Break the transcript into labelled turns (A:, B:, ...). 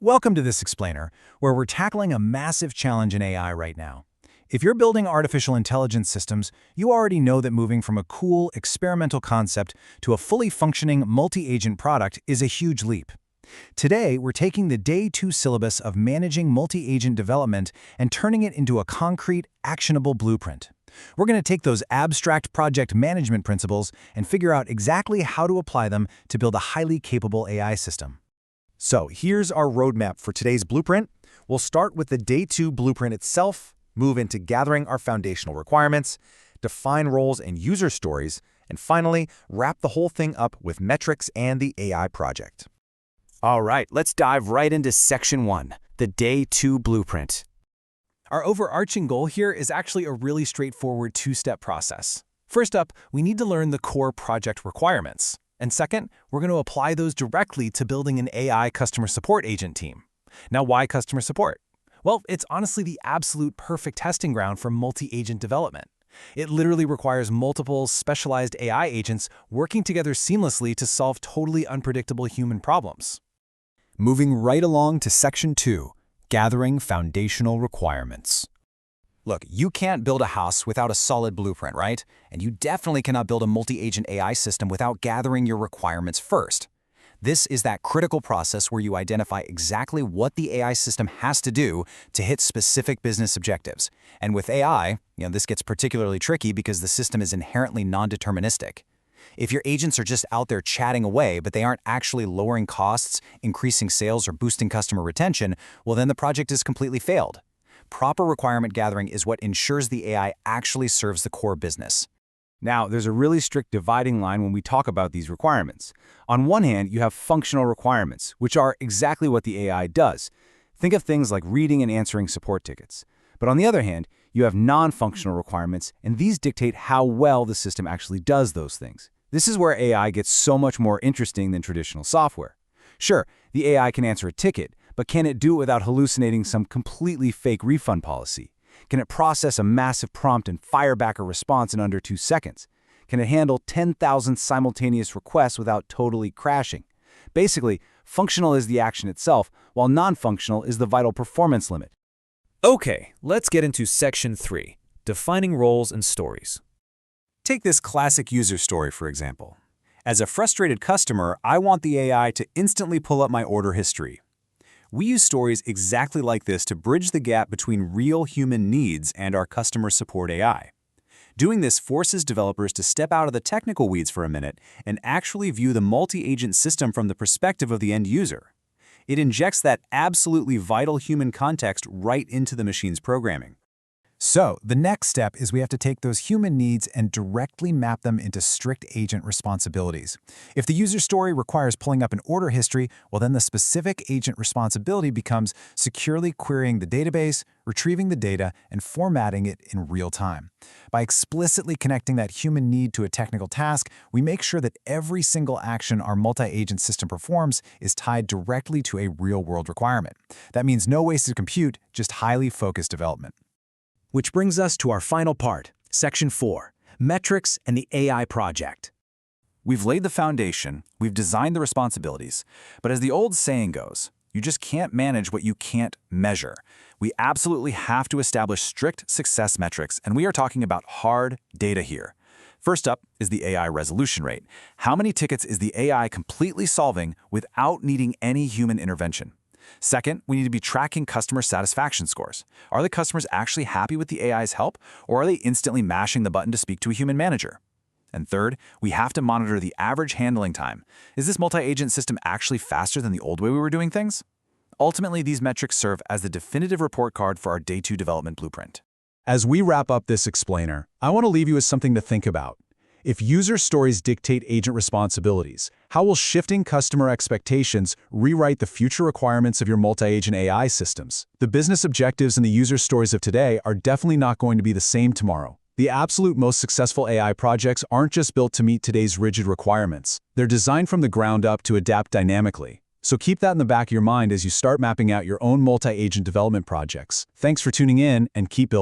A: Welcome to this explainer, where we're tackling a massive challenge in AI right now. If you're building artificial intelligence systems, you already know that moving from a cool, experimental concept to a fully functioning, multi-agent product is a huge leap. Today, we're taking the Day 2 syllabus of managing multi-agent development and turning it into a concrete, actionable blueprint. We're going to take those abstract project management principles and figure out exactly how to apply them to build a highly capable AI system. So here's our roadmap for today's blueprint. We'll start with the Day 2 blueprint itself, move into gathering our foundational requirements, define roles and user stories, and finally, wrap the whole thing up with metrics and the AI project.
B: All right, let's dive right into Section 1, the Day 2 blueprint.
A: Our overarching goal here is actually a really straightforward two-step process. First up, we need to learn the core project requirements. And second, we're going to apply those directly to building an AI customer support agent team. Now, why customer support? Well, it's honestly the absolute perfect testing ground for multi-agent development. It literally requires multiple specialized AI agents working together seamlessly to solve totally unpredictable human problems.
C: Moving right along to Section 2, gathering foundational requirements.
B: Look, you can't build a house without a solid blueprint, right? And you definitely cannot build a multi-agent AI system without gathering your requirements first. This is that critical process where you identify exactly what the AI system has to do to hit specific business objectives. And with AI, this gets particularly tricky because the system is inherently non-deterministic. If your agents are just out there chatting away, but they aren't actually lowering costs, increasing sales, or boosting customer retention, well, then the project is completely failed. Proper requirement gathering is what ensures the AI actually serves the core business.
D: Now, there's a really strict dividing line when we talk about these requirements. On one hand, you have functional requirements, which are exactly what the AI does. Think of things like reading and answering support tickets. But on the other hand, you have non-functional requirements, and these dictate how well the system actually does those things. This is where AI gets so much more interesting than traditional software. Sure, the AI can answer a ticket, but can it do it without hallucinating some completely fake refund policy? Can it process a massive prompt and fire back a response in under 2 seconds? Can it handle 10,000 simultaneous requests without totally crashing? Basically, functional is the action itself, while non-functional is the vital performance limit.
E: Okay, let's get into Section 3, defining roles and stories.
C: Take this classic user story, for example. As a frustrated customer, I want the AI to instantly pull up my order history. We use stories exactly like this to bridge the gap between real human needs and our customer support AI. Doing this forces developers to step out of the technical weeds for a minute and actually view the multi-agent system from the perspective of the end user. It injects that absolutely vital human context right into the machine's programming.
A: So, the next step is we have to take those human needs and directly map them into strict agent responsibilities. If the user story requires pulling up an order history, well then the specific agent responsibility becomes securely querying the database, retrieving the data, and formatting it in real time. By explicitly connecting that human need to a technical task, we make sure that every single action our multi-agent system performs is tied directly to a real-world requirement. That means no wasted compute, just highly focused development.
E: Which brings us to our final part, Section 4, metrics and the AI project.
C: We've laid the foundation, we've designed the responsibilities, but as the old saying goes, you just can't manage what you can't measure. We absolutely have to establish strict success metrics, and we are talking about hard data here. First up is the AI resolution rate. How many tickets is the AI completely solving without needing any human intervention? Second, we need to be tracking customer satisfaction scores. Are the customers actually happy with the AI's help, or are they instantly mashing the button to speak to a human manager? And third, we have to monitor the average handling time. Is this multi-agent system actually faster than the old way we were doing things? Ultimately, these metrics serve as the definitive report card for our Day 2 development blueprint.
F: As we wrap up this explainer, I want to leave you with something to think about. If user stories dictate agent responsibilities, how will shifting customer expectations rewrite the future requirements of your multi-agent AI systems? The business objectives and the user stories of today are definitely not going to be the same tomorrow. The absolute most successful AI projects aren't just built to meet today's rigid requirements. They're designed from the ground up to adapt dynamically. So keep that in the back of your mind as you start mapping out your own multi-agent development projects. Thanks for tuning in, and keep building.